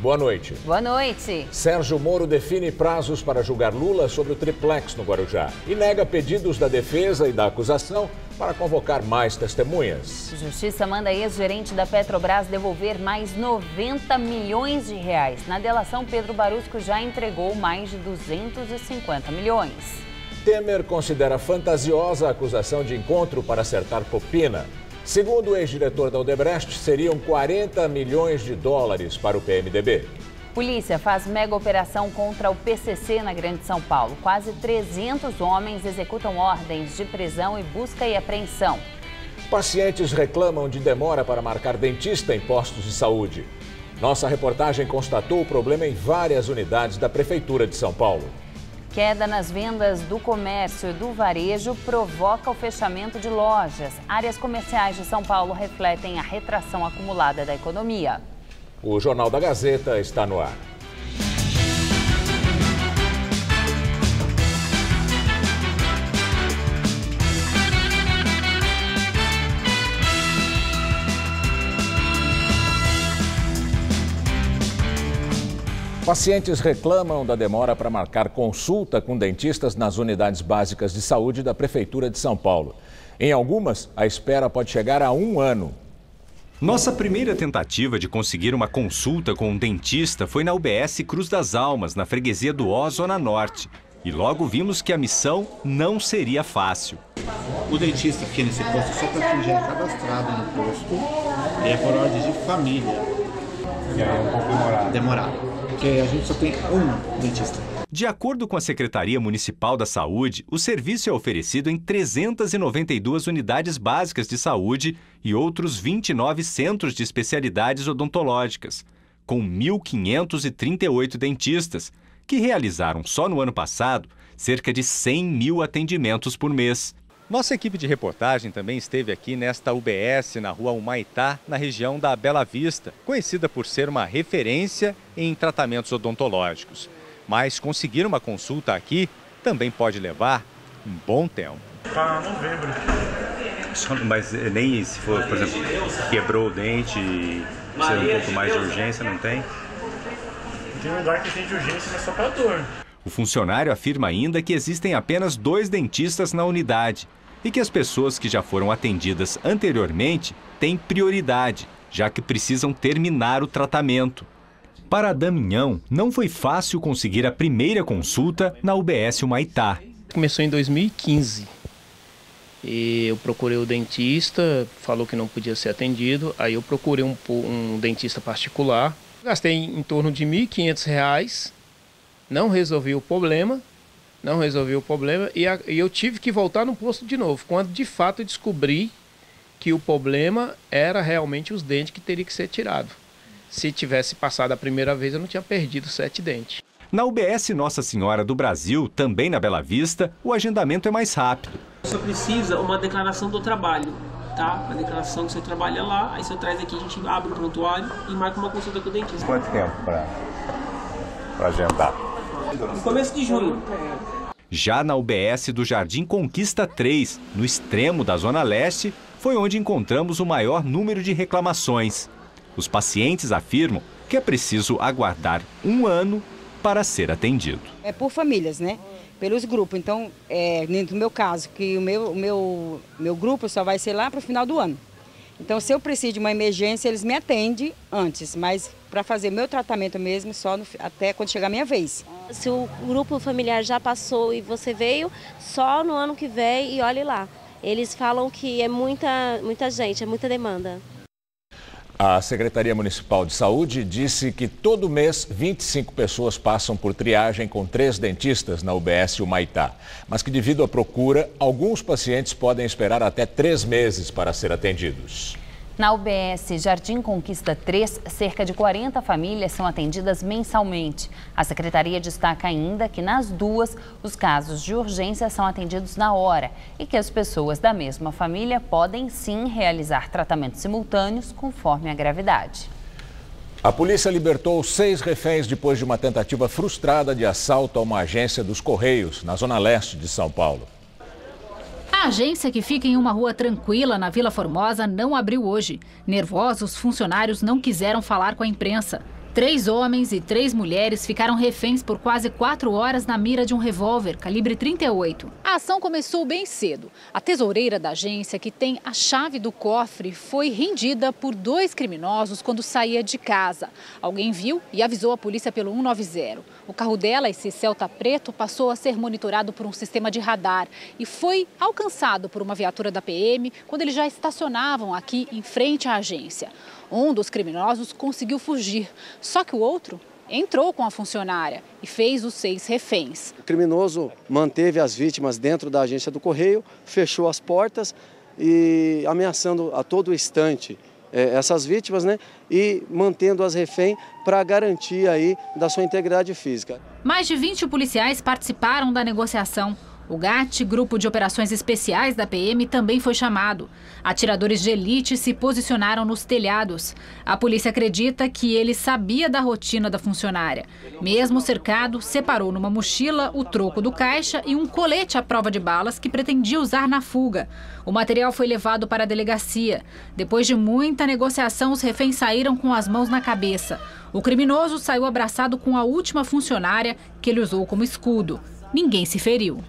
Boa noite. Boa noite. Sérgio Moro define prazos para julgar Lula sobre o triplex no Guarujá e nega pedidos da defesa e da acusação para convocar mais testemunhas. Justiça manda ex-gerente da Petrobras devolver mais 90 milhões de reais. Na delação, Pedro Barusco já entregou mais de 250 milhões. Temer considera fantasiosa a acusação de encontro para acertar propina. Segundo o ex-diretor da Odebrecht, seriam 40 milhões de dólares para o PMDB. Polícia faz mega operação contra o PCC na Grande São Paulo. Quase 300 homens executam ordens de prisão e busca e apreensão. Pacientes reclamam de demora para marcar dentista em postos de saúde. Nossa reportagem constatou o problema em várias unidades da Prefeitura de São Paulo. Queda nas vendas do comércio e do varejo provoca o fechamento de lojas. Áreas comerciais de São Paulo refletem a retração acumulada da economia. O Jornal da Gazeta está no ar. Pacientes reclamam da demora para marcar consulta com dentistas nas unidades básicas de saúde da Prefeitura de São Paulo. Em algumas, a espera pode chegar a 1 ano. Nossa primeira tentativa de conseguir uma consulta com um dentista foi na UBS Cruz das Almas, na freguesia do Ó, Zona Norte. E logo vimos que a missão não seria fácil. O dentista aqui nesse posto é só para quem já é cadastrado no posto e é por ordem de família. E aí é um pouco demorado. Porque a gente só tem um dentista. De acordo com a Secretaria Municipal da Saúde, o serviço é oferecido em 392 unidades básicas de saúde e outros 29 centros de especialidades odontológicas, com 1.538 dentistas, que realizaram só no ano passado cerca de 100 mil atendimentos por mês. Nossa equipe de reportagem também esteve aqui nesta UBS, na rua Humaitá, na região da Bela Vista, conhecida por ser uma referência em tratamentos odontológicos. Mas conseguir uma consulta aqui também pode levar um bom tempo. Para novembro. Mas nem se for, por exemplo, quebrou o dente e precisa um pouco mais de urgência, não tem? Tem lugar que tem de urgência, mas só para dor. O funcionário afirma ainda que existem apenas 2 dentistas na unidade e que as pessoas que já foram atendidas anteriormente têm prioridade, já que precisam terminar o tratamento. Para Damião, não foi fácil conseguir a primeira consulta na UBS Humaitá. Começou em 2015. E eu procurei o dentista, falou que não podia ser atendido. Aí eu procurei um dentista particular. Gastei em torno de R$ 1.500, não resolvi o problema. E eu tive que voltar no posto de novo, quando de fato eu descobri que o problema era realmente os dentes que teria que ser tirado. Se tivesse passado a primeira vez, eu não tinha perdido 7 dentes. Na UBS Nossa Senhora do Brasil, também na Bela Vista, o agendamento é mais rápido. Você precisa uma declaração do trabalho, tá? A declaração que você trabalha lá, aí você traz aqui, a gente abre o prontuário e marca uma consulta com o dentista. Quanto tempo para agendar? No começo de junho. Já na UBS do Jardim Conquista 3, no extremo da Zona Leste, foi onde encontramos o maior número de reclamações. Os pacientes afirmam que é preciso aguardar 1 ano para ser atendido. É por famílias, né? Pelos grupos. Então, no meu caso, que o meu grupo só vai ser lá para o final do ano. Então, se eu preciso de uma emergência, eles me atendem antes, mas para fazer meu tratamento mesmo só até quando chegar a minha vez. Se o grupo familiar já passou e você veio, só no ano que vem e olhe lá. Eles falam que é muita gente, é muita demanda. A Secretaria Municipal de Saúde disse que todo mês 25 pessoas passam por triagem com 3 dentistas na UBS Humaitá, mas que devido à procura, alguns pacientes podem esperar até 3 meses para ser atendidos. Na UBS Jardim Conquista 3, cerca de 40 famílias são atendidas mensalmente. A secretaria destaca ainda que nas 2, os casos de urgência são atendidos na hora e que as pessoas da mesma família podem sim realizar tratamentos simultâneos conforme a gravidade. A polícia libertou 6 reféns depois de uma tentativa frustrada de assalto a uma agência dos Correios, na zona leste de São Paulo. A agência, que fica em uma rua tranquila na Vila Formosa, não abriu hoje. Nervosos, funcionários não quiseram falar com a imprensa. 3 homens e 3 mulheres ficaram reféns por quase 4 horas na mira de um revólver calibre 38. A ação começou bem cedo. A tesoureira da agência, que tem a chave do cofre, foi rendida por 2 criminosos quando saía de casa. Alguém viu e avisou a polícia pelo 190. O carro dela, esse Celta preto, passou a ser monitorado por um sistema de radar e foi alcançado por uma viatura da PM quando eles já estacionavam aqui em frente à agência. Um dos criminosos conseguiu fugir, só que o outro entrou com a funcionária e fez os 6 reféns. O criminoso manteve as vítimas dentro da agência do Correio, fechou as portas e ameaçando a todo instante essas vítimas, né, e mantendo as refém para garantir aí da sua integridade física. Mais de 20 policiais participaram da negociação. O GAT, Grupo de Operações Especiais da PM, também foi chamado. Atiradores de elite se posicionaram nos telhados. A polícia acredita que ele sabia da rotina da funcionária. Mesmo cercado, separou numa mochila o troco do caixa e um colete à prova de balas que pretendia usar na fuga. O material foi levado para a delegacia. Depois de muita negociação, os reféns saíram com as mãos na cabeça. O criminoso saiu abraçado com a última funcionária, que ele usou como escudo. Ninguém se feriu.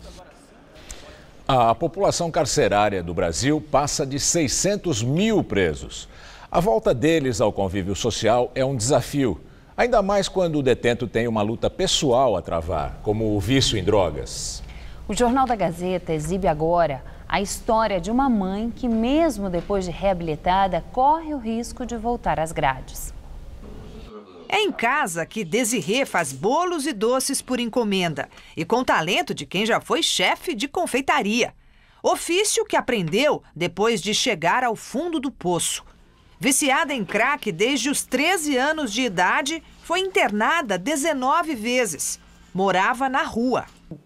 A população carcerária do Brasil passa de 600 mil presos. A volta deles ao convívio social é um desafio, ainda mais quando o detento tem uma luta pessoal a travar, como o vício em drogas. O Jornal da Gazeta exibe agora a história de uma mãe que, mesmo depois de reabilitada, corre o risco de voltar às grades. É em casa que Desirê faz bolos e doces por encomenda e com talento de quem já foi chefe de confeitaria. Ofício que aprendeu depois de chegar ao fundo do poço. Viciada em crack desde os 13 anos de idade, foi internada 19 vezes. Morava na rua.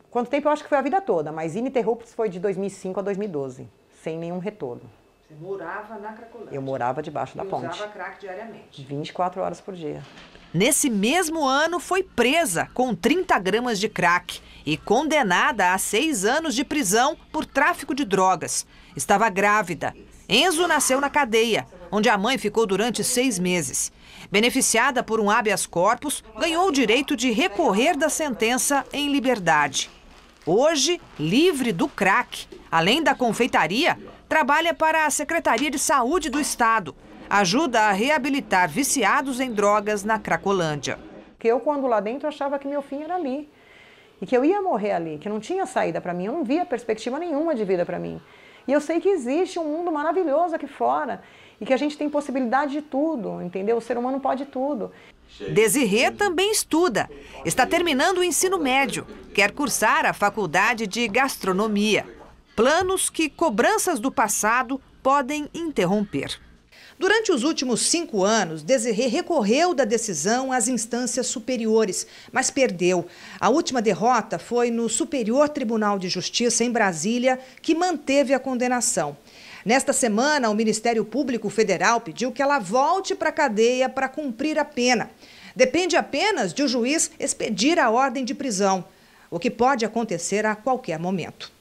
Quanto tempo? Eu acho que foi a vida toda, mas ininterruptos foi de 2005 a 2012, sem nenhum retorno. Você morava na Cracolândia? Eu morava debaixo da ponte. Usava crack diariamente? 24 horas por dia. Nesse mesmo ano, foi presa com 30 gramas de crack e condenada a 6 anos de prisão por tráfico de drogas. Estava grávida. Enzo nasceu na cadeia, onde a mãe ficou durante 6 meses. Beneficiada por um habeas corpus, ganhou o direito de recorrer da sentença em liberdade. Hoje, livre do crack, além da confeitaria, trabalha para a Secretaria de Saúde do Estado. Ajuda a reabilitar viciados em drogas na Cracolândia. Porque eu, quando lá dentro, achava que meu fim era ali. E que eu ia morrer ali, que não tinha saída para mim. Eu não via perspectiva nenhuma de vida para mim. E eu sei que existe um mundo maravilhoso aqui fora. E que a gente tem possibilidade de tudo, entendeu? O ser humano pode tudo. Desirê também estuda. Está terminando o ensino médio. Quer cursar a faculdade de gastronomia. Planos que cobranças do passado podem interromper. Durante os últimos 5 anos, Desirê recorreu da decisão às instâncias superiores, mas perdeu. A última derrota foi no Superior Tribunal de Justiça, em Brasília, que manteve a condenação. Nesta semana, o Ministério Público Federal pediu que ela volte para a cadeia para cumprir a pena. Depende apenas de o juiz expedir a ordem de prisão, o que pode acontecer a qualquer momento.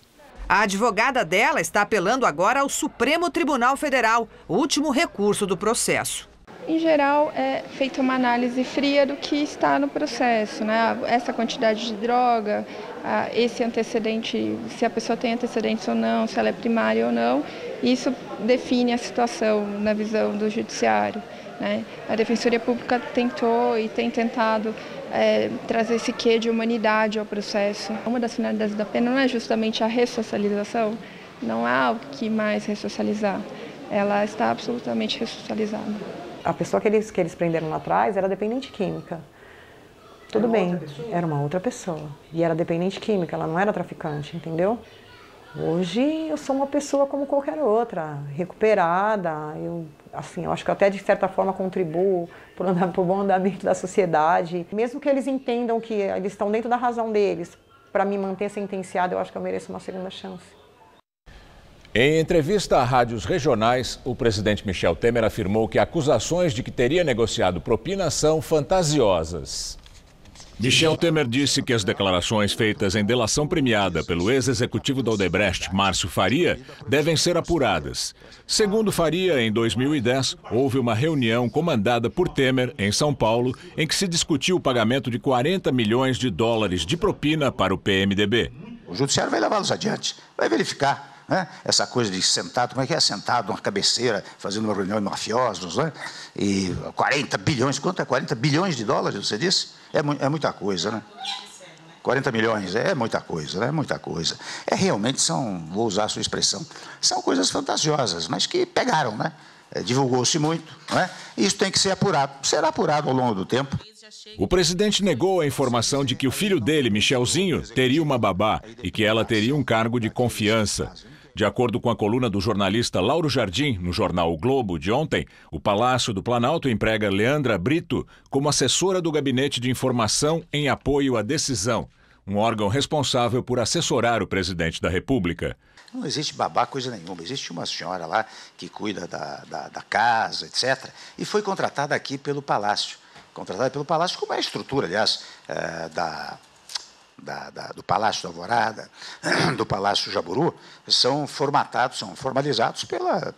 A advogada dela está apelando agora ao Supremo Tribunal Federal, o último recurso do processo. Em geral, é feita uma análise fria do que está no processo, né? Essa quantidade de droga, esse antecedente, se a pessoa tem antecedentes ou não, se ela é primária ou não, isso define a situação na visão do judiciário, né? A Defensoria Pública tentou e tem tentado trazer esse quê de humanidade ao processo. Uma das finalidades da pena não é justamente a ressocialização, não há o que mais ressocializar, ela está absolutamente ressocializada. A pessoa que eles prenderam lá atrás era dependente química. Tudo bem, era uma outra pessoa. E era dependente química, ela não era traficante, entendeu? Hoje eu sou uma pessoa como qualquer outra, recuperada. Eu acho que eu até de certa forma contribuo para o bom andamento da sociedade. Mesmo que eles entendam que eles estão dentro da razão deles, para me manter sentenciado, eu acho que eu mereço uma segunda chance. Em entrevista a rádios regionais, o presidente Michel Temer afirmou que acusações de que teria negociado propina são fantasiosas. Michel Temer disse que as declarações feitas em delação premiada pelo ex-executivo da Odebrecht, Márcio Faria, devem ser apuradas. Segundo Faria, em 2010, houve uma reunião comandada por Temer, em São Paulo, em que se discutiu o pagamento de 40 milhões de dólares de propina para o PMDB. O judiciário vai levá-los adiante, vai verificar. Né? Essa coisa de sentado, como é que é? Sentado numa cabeceira, fazendo uma reunião de mafiosos, né? E 40 bilhões, quanto é 40 bilhões de dólares, você disse? É muita coisa, né? 40 milhões, é muita coisa, né? Muita coisa. Realmente são, vou usar a sua expressão, são coisas fantasiosas, mas que pegaram, né? Divulgou-se muito, né? Isso tem que ser apurado, será apurado ao longo do tempo. O presidente negou a informação de que o filho dele, Michelzinho, teria uma babá e que ela teria um cargo de confiança. De acordo com a coluna do jornalista Lauro Jardim, no jornal O Globo de ontem, o Palácio do Planalto emprega Leandra Brito como assessora do Gabinete de Informação em apoio à decisão, um órgão responsável por assessorar o presidente da República. Não existe babá coisa nenhuma, existe uma senhora lá que cuida da casa, etc. E foi contratada aqui pelo Palácio. Contratada pelo Palácio, como é a estrutura, aliás, do Palácio da Alvorada, do Palácio Jaburu, são formatados, são formalizados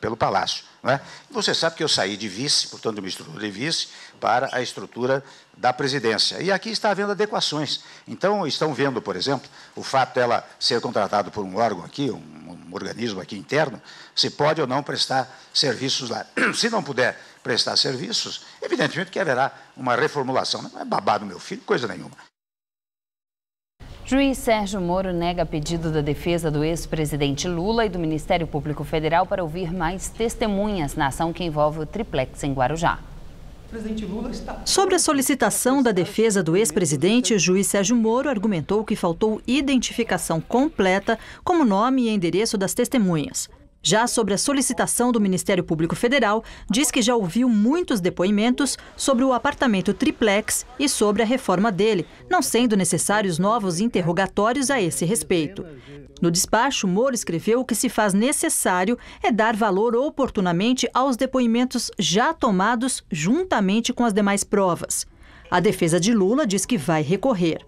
pelo Palácio. Não é? Você sabe que eu saí de vice, portanto, de uma estrutura de vice, para a estrutura da presidência. E aqui está havendo adequações. Então, estão vendo, por exemplo, o fato dela ser contratada por um órgão aqui, um organismo aqui interno, se pode ou não prestar serviços lá. Se não puder prestar serviços, evidentemente que haverá uma reformulação. Não é babá do meu filho, coisa nenhuma. Juiz Sérgio Moro nega pedido da defesa do ex-presidente Lula e do Ministério Público Federal para ouvir mais testemunhas na ação que envolve o triplex em Guarujá. Sobre a solicitação da defesa do ex-presidente, o juiz Sérgio Moro argumentou que faltou identificação completa como nome e endereço das testemunhas. Já sobre a solicitação do Ministério Público Federal, diz que já ouviu muitos depoimentos sobre o apartamento triplex e sobre a reforma dele, não sendo necessários novos interrogatórios a esse respeito. No despacho, Moro escreveu que se faz necessário é dar valor oportunamente aos depoimentos já tomados juntamente com as demais provas. A defesa de Lula diz que vai recorrer.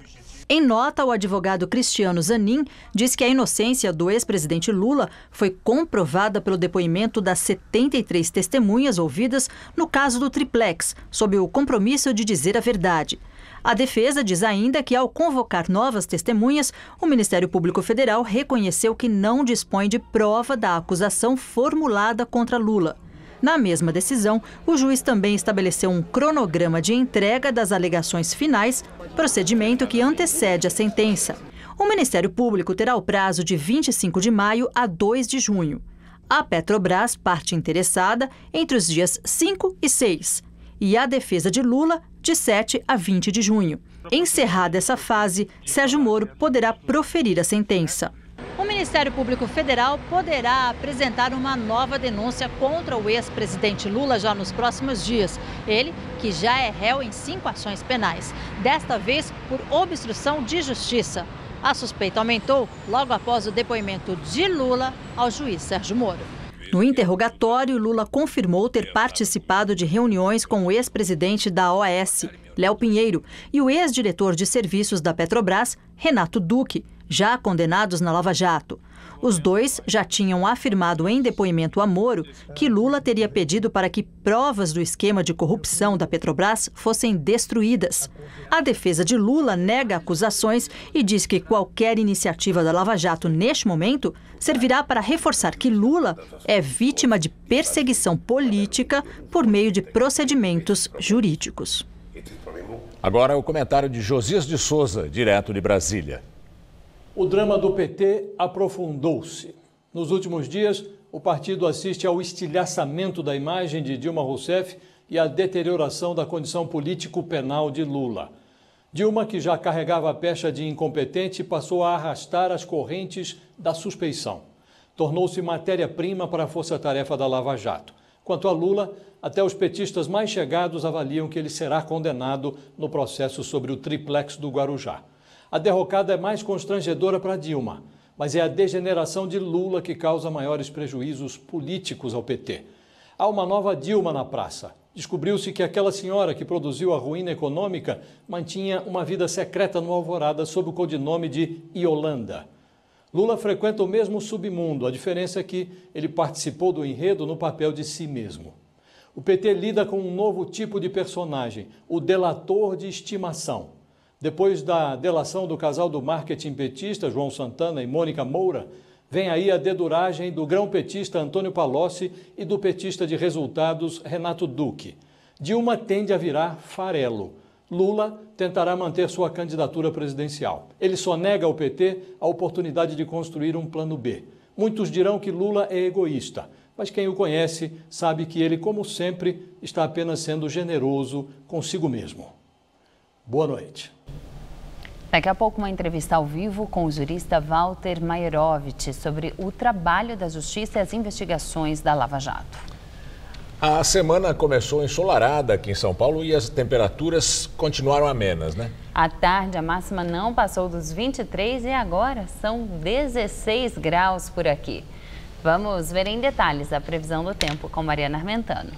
Em nota, o advogado Cristiano Zanin diz que a inocência do ex-presidente Lula foi comprovada pelo depoimento das 73 testemunhas ouvidas no caso do triplex, sob o compromisso de dizer a verdade. A defesa diz ainda que, ao convocar novas testemunhas, o Ministério Público Federal reconheceu que não dispõe de prova da acusação formulada contra Lula. Na mesma decisão, o juiz também estabeleceu um cronograma de entrega das alegações finais, procedimento que antecede a sentença. O Ministério Público terá o prazo de 25 de maio a 2 de junho. A Petrobras, parte interessada, entre os dias 5 e 6. E a defesa de Lula, de 7 a 20 de junho. Encerrada essa fase, Sérgio Moro poderá proferir a sentença. O Ministério Público Federal poderá apresentar uma nova denúncia contra o ex-presidente Lula já nos próximos dias. Ele, que já é réu em 5 ações penais, desta vez por obstrução de justiça. A suspeita aumentou logo após o depoimento de Lula ao juiz Sérgio Moro. No interrogatório, Lula confirmou ter participado de reuniões com o ex-presidente da OAS, Léo Pinheiro, e o ex-diretor de serviços da Petrobras, Renato Duque, já condenados na Lava Jato. Os dois já tinham afirmado em depoimento a Moro que Lula teria pedido para que provas do esquema de corrupção da Petrobras fossem destruídas. A defesa de Lula nega acusações e diz que qualquer iniciativa da Lava Jato neste momento servirá para reforçar que Lula é vítima de perseguição política por meio de procedimentos jurídicos. Agora o comentário de Josias de Souza, direto de Brasília. O drama do PT aprofundou-se. Nos últimos dias, o partido assiste ao estilhaçamento da imagem de Dilma Rousseff e à deterioração da condição político-penal de Lula. Dilma, que já carregava a pecha de incompetente, passou a arrastar as correntes da suspeição. Tornou-se matéria-prima para a força-tarefa da Lava Jato. Quanto a Lula, até os petistas mais chegados avaliam que ele será condenado no processo sobre o triplex do Guarujá. A derrocada é mais constrangedora para Dilma, mas é a degeneração de Lula que causa maiores prejuízos políticos ao PT. Há uma nova Dilma na praça, Descobriu-se que aquela senhora que produziu a ruína econômica mantinha uma vida secreta no Alvorada sob o codinome de Iolanda. Lula frequenta o mesmo submundo, a diferença é que ele participou do enredo no papel de si mesmo. O PT lida com um novo tipo de personagem, o delator de estimação. Depois da delação do casal do marketing petista, João Santana e Mônica Moura, vem aí a deduragem do grão-petista Antônio Palocci e do petista de resultados Renato Duque. Dilma tende a virar farelo. Lula tentará manter sua candidatura presidencial. Ele só nega ao PT a oportunidade de construir um plano B. Muitos dirão que Lula é egoísta, mas quem o conhece sabe que ele, como sempre, está apenas sendo generoso consigo mesmo. Boa noite. Daqui a pouco, uma entrevista ao vivo com o jurista Walter Maierovitch sobre o trabalho da Justiça e as investigações da Lava Jato. A semana começou ensolarada aqui em São Paulo e as temperaturas continuaram amenas, né? À tarde, a máxima não passou dos 23 e agora são 16 graus por aqui. Vamos ver em detalhes a previsão do tempo com Mariana Armentano.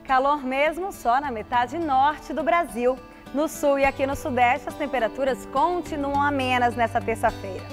Calor mesmo só na metade norte do Brasil. No sul e aqui no sudeste, as temperaturas continuam amenas nessa terça-feira.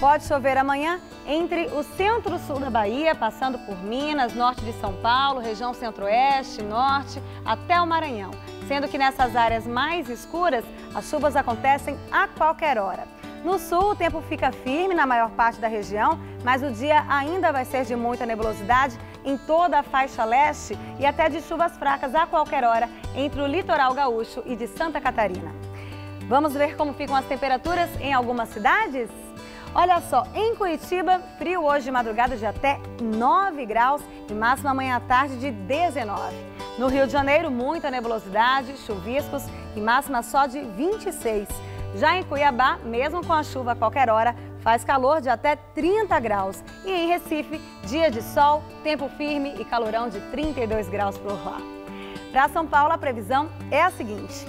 Pode chover amanhã entre o centro-sul da Bahia, passando por Minas, norte de São Paulo, região centro-oeste, norte, até o Maranhão. Sendo que nessas áreas mais escuras, as chuvas acontecem a qualquer hora. No sul, o tempo fica firme na maior parte da região, mas o dia ainda vai ser de muita nebulosidade em toda a faixa leste e até de chuvas fracas a qualquer hora entre o litoral gaúcho e de Santa Catarina. Vamos ver como ficam as temperaturas em algumas cidades? Olha só, em Curitiba, frio hoje de madrugada de até 9 graus e máxima amanhã à tarde de 19. No Rio de Janeiro, muita nebulosidade, chuviscos e máxima só de 26. Já em Cuiabá, mesmo com a chuva a qualquer hora, faz calor de até 30 graus. E em Recife, dia de sol, tempo firme e calorão de 32 graus por lá. Para São Paulo, a previsão é a seguinte.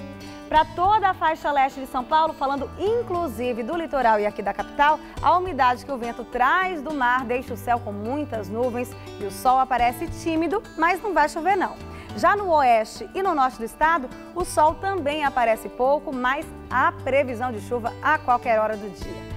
Para toda a faixa leste de São Paulo, falando inclusive do litoral e aqui da capital, a umidade que o vento traz do mar deixa o céu com muitas nuvens e o sol aparece tímido, mas não vai chover não. Já no oeste e no norte do estado, o sol também aparece pouco, mas há previsão de chuva a qualquer hora do dia.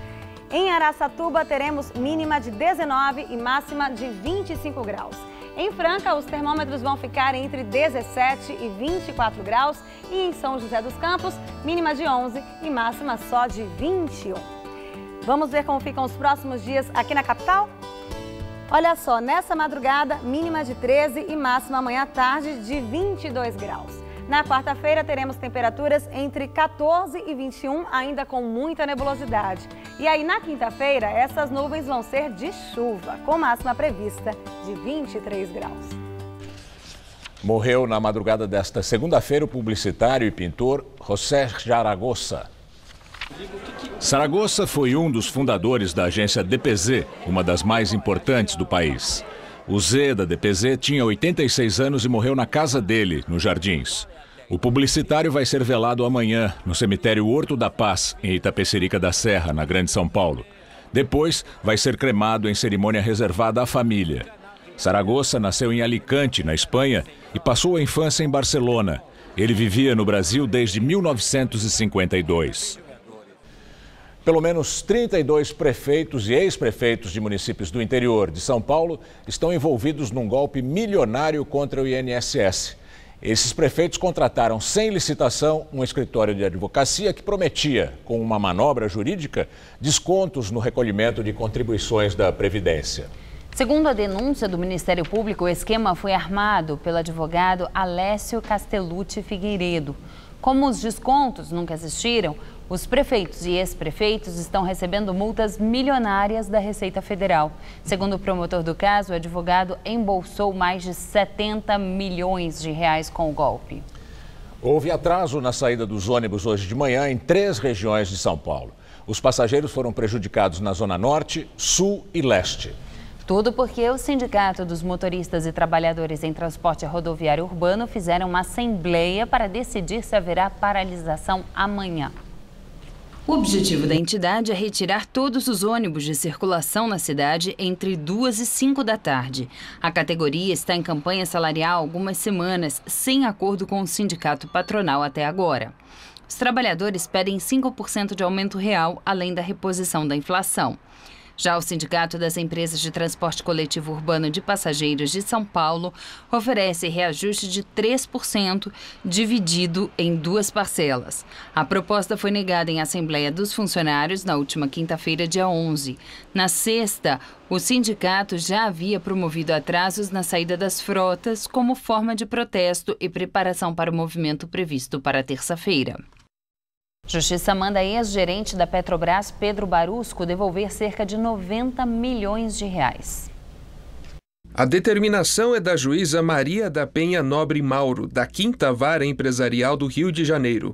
Em Araçatuba, teremos mínima de 19 e máxima de 25 graus. Em Franca, os termômetros vão ficar entre 17 e 24 graus. E em São José dos Campos, mínima de 11 e máxima só de 21. Vamos ver como ficam os próximos dias aqui na capital? Olha só, nessa madrugada, mínima de 13 e máxima amanhã à tarde de 22 graus. Na quarta-feira, teremos temperaturas entre 14 e 21, ainda com muita nebulosidade. E aí, na quinta-feira, essas nuvens vão ser de chuva, com máxima prevista de 23 graus. Morreu na madrugada desta segunda-feira o publicitário e pintor José Zaragoza. Zaragoza foi um dos fundadores da agência DPZ, uma das mais importantes do país. O Z da DPZ tinha 86 anos e morreu na casa dele, nos Jardins. O publicitário vai ser velado amanhã no cemitério Horto da Paz, em Itapecerica da Serra, na Grande São Paulo. Depois, vai ser cremado em cerimônia reservada à família. Zaragoza nasceu em Alicante, na Espanha, e passou a infância em Barcelona. Ele vivia no Brasil desde 1952. Pelo menos 32 prefeitos e ex-prefeitos de municípios do interior de São Paulo estão envolvidos num golpe milionário contra o INSS. Esses prefeitos contrataram sem licitação um escritório de advocacia que prometia, com uma manobra jurídica, descontos no recolhimento de contribuições da Previdência. Segundo a denúncia do Ministério Público, o esquema foi armado pelo advogado Alessio Castellucci Figueiredo. Como os descontos nunca existiram, os prefeitos e ex-prefeitos estão recebendo multas milionárias da Receita Federal. Segundo o promotor do caso, o advogado embolsou mais de 70 milhões de reais com o golpe. Houve atraso na saída dos ônibus hoje de manhã em 3 regiões de São Paulo. Os passageiros foram prejudicados na Zona Norte, Sul e Leste. Tudo porque o Sindicato dos Motoristas e Trabalhadores em Transporte Rodoviário Urbano fizeram uma assembleia para decidir se haverá paralisação amanhã. O objetivo da entidade é retirar todos os ônibus de circulação na cidade entre 2 e 5 da tarde. A categoria está em campanha salarial há algumas semanas, sem acordo com o sindicato patronal até agora. Os trabalhadores pedem 5% de aumento real, além da reposição da inflação. Já o Sindicato das Empresas de Transporte Coletivo Urbano de Passageiros de São Paulo oferece reajuste de 3%, dividido em 2 parcelas. A proposta foi negada em Assembleia dos Funcionários na última quinta-feira, dia 11. Na sexta, o sindicato já havia promovido atrasos na saída das frotas como forma de protesto e preparação para o movimento previsto para terça-feira. Justiça manda ex-gerente da Petrobras, Pedro Barusco, devolver cerca de 90 milhões de reais. A determinação é da juíza Maria da Penha Nobre Mauro, da 5ª Vara Empresarial do Rio de Janeiro.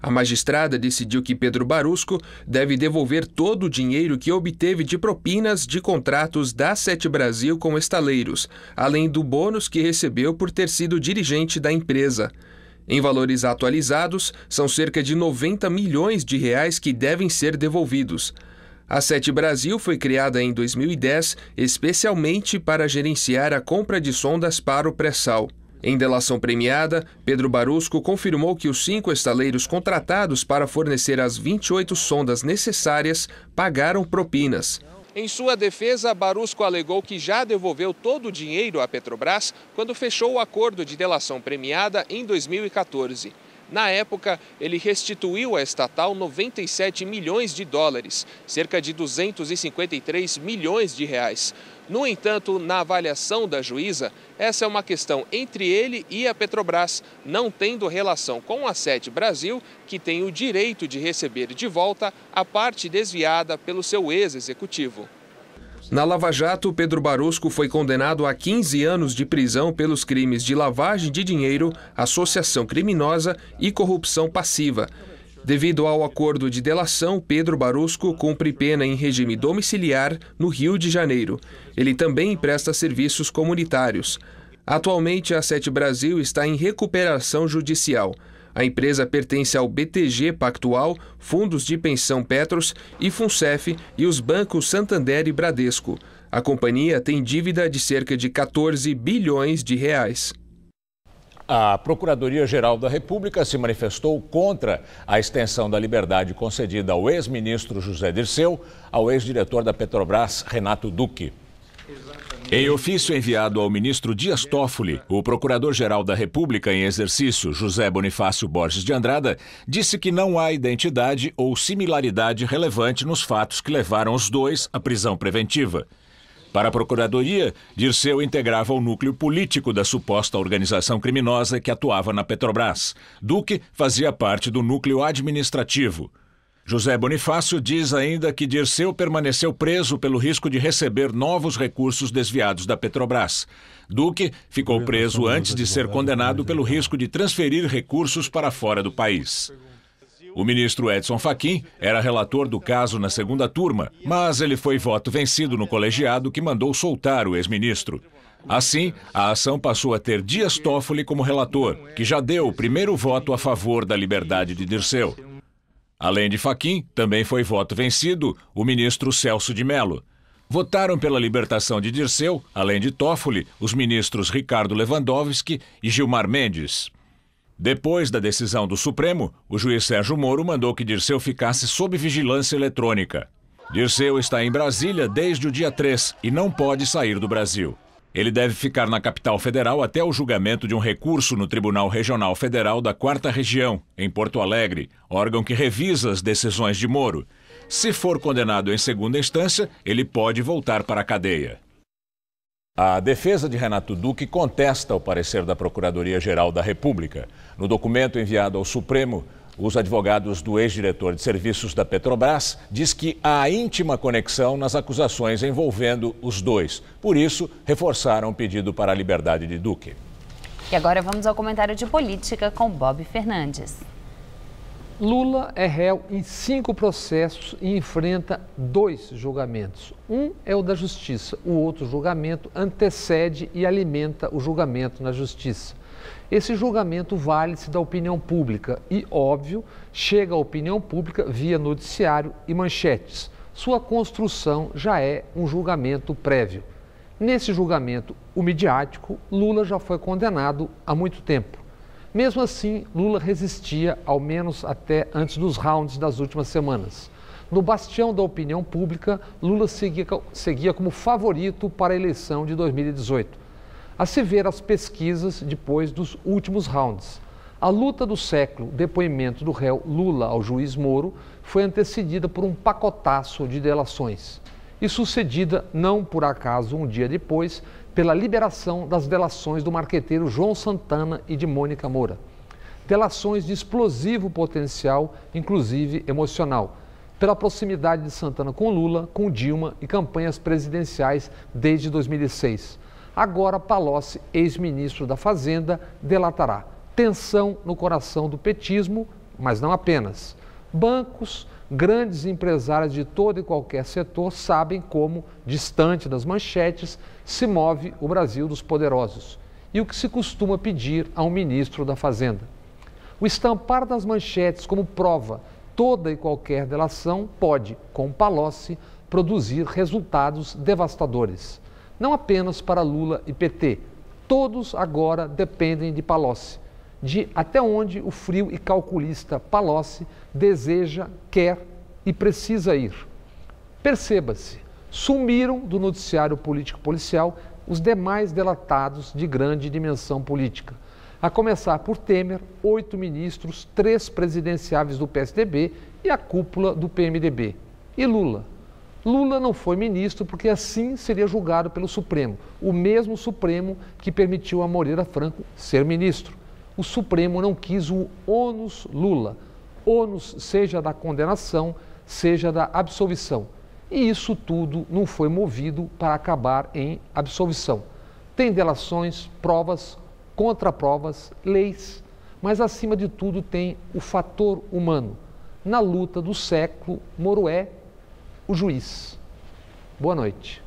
A magistrada decidiu que Pedro Barusco deve devolver todo o dinheiro que obteve de propinas de contratos da Sete Brasil com estaleiros, além do bônus que recebeu por ter sido dirigente da empresa. Em valores atualizados, são cerca de 90 milhões de reais que devem ser devolvidos. A Sete Brasil foi criada em 2010 especialmente para gerenciar a compra de sondas para o pré-sal. Em delação premiada, Pedro Barusco confirmou que os 5 estaleiros contratados para fornecer as 28 sondas necessárias pagaram propinas. Em sua defesa, Barusco alegou que já devolveu todo o dinheiro à Petrobras quando fechou o acordo de delação premiada em 2014. Na época, ele restituiu à estatal 97 milhões de dólares, cerca de 253 milhões de reais. No entanto, na avaliação da juíza, essa é uma questão entre ele e a Petrobras, não tendo relação com a Sete Brasil, que tem o direito de receber de volta a parte desviada pelo seu ex-executivo. Na Lava Jato, Pedro Barusco foi condenado a 15 anos de prisão pelos crimes de lavagem de dinheiro, associação criminosa e corrupção passiva. Devido ao acordo de delação, Pedro Barusco cumpre pena em regime domiciliar no Rio de Janeiro. Ele também presta serviços comunitários. Atualmente, a Sete Brasil está em recuperação judicial. A empresa pertence ao BTG Pactual, Fundos de Pensão Petros e Funcef e os bancos Santander e Bradesco. A companhia tem dívida de cerca de 14 bilhões de reais. A Procuradoria-Geral da República se manifestou contra a extensão da liberdade concedida ao ex-ministro José Dirceu ao ex-diretor da Petrobras, Renato Duque. Em ofício enviado ao ministro Dias Toffoli, o Procurador-Geral da República em exercício, José Bonifácio Borges de Andrada, disse que não há identidade ou similaridade relevante nos fatos que levaram os dois à prisão preventiva. Para a Procuradoria, Dirceu integrava o núcleo político da suposta organização criminosa que atuava na Petrobras. Duque fazia parte do núcleo administrativo. José Bonifácio diz ainda que Dirceu permaneceu preso pelo risco de receber novos recursos desviados da Petrobras. Duque ficou preso antes de ser condenado pelo risco de transferir recursos para fora do país. O ministro Edson Fachin era relator do caso na segunda turma, mas ele foi voto vencido no colegiado que mandou soltar o ex-ministro. Assim, a ação passou a ter Dias Toffoli como relator, que já deu o primeiro voto a favor da liberdade de Dirceu. Além de Fachin, também foi voto vencido o ministro Celso de Mello. Votaram pela libertação de Dirceu, além de Toffoli, os ministros Ricardo Lewandowski e Gilmar Mendes. Depois da decisão do Supremo, o juiz Sérgio Moro mandou que Dirceu ficasse sob vigilância eletrônica. Dirceu está em Brasília desde o dia 3 e não pode sair do Brasil. Ele deve ficar na capital federal até o julgamento de um recurso no Tribunal Regional Federal da 4ª Região, em Porto Alegre, órgão que revisa as decisões de Moro. Se for condenado em segunda instância, ele pode voltar para a cadeia. A defesa de Renato Duque contesta o parecer da Procuradoria-Geral da República. No documento enviado ao Supremo, os advogados do ex-diretor de serviços da Petrobras diz que há íntima conexão nas acusações envolvendo os dois. Por isso, reforçaram o pedido para a liberdade de Duque. E agora vamos ao comentário de política com Bob Fernandes. Lula é réu em 5 processos e enfrenta 2 julgamentos. Um é o da Justiça, o outro julgamento antecede e alimenta o julgamento na Justiça. Esse julgamento vale-se da opinião pública e, óbvio, chega à opinião pública via noticiário e manchetes. Sua construção já é um julgamento prévio. Nesse julgamento, o midiático, Lula já foi condenado há muito tempo. Mesmo assim, Lula resistia, ao menos até antes dos rounds das últimas semanas. No bastião da opinião pública, Lula seguia como favorito para a eleição de 2018. A se ver as pesquisas depois dos últimos rounds. A luta do século, depoimento do réu Lula ao juiz Moro, foi antecedida por um pacotaço de delações e sucedida, não por acaso, um dia depois, pela liberação das delações do marqueteiro João Santana e de Mônica Moura. Delações de explosivo potencial, inclusive emocional, pela proximidade de Santana com Lula, com Dilma e campanhas presidenciais desde 2006. Agora, Palocci, ex-ministro da Fazenda, delatará tensão no coração do petismo, mas não apenas. Bancos, grandes empresários de todo e qualquer setor sabem como, distante das manchetes, se move o Brasil dos poderosos e o que se costuma pedir a um ministro da Fazenda. O estampar das manchetes como prova toda e qualquer delação pode, com Palocci, produzir resultados devastadores. Não apenas para Lula e PT. Todos agora dependem de Palocci, de até onde o frio e calculista Palocci deseja, quer e precisa ir. Perceba-se, sumiram do noticiário político-policial os demais delatados de grande dimensão política. A começar por Temer, 8 ministros, 3 presidenciáveis do PSDB e a cúpula do PMDB. E Lula? Lula não foi ministro porque assim seria julgado pelo Supremo, o mesmo Supremo que permitiu a Moreira Franco ser ministro. O Supremo não quis o ônus Lula, ônus seja da condenação, seja da absolvição. E isso tudo não foi movido para acabar em absolvição. Tem delações, provas, contraprovas, leis, mas acima de tudo tem o fator humano. Na luta do século, Moro é o juiz. Boa noite.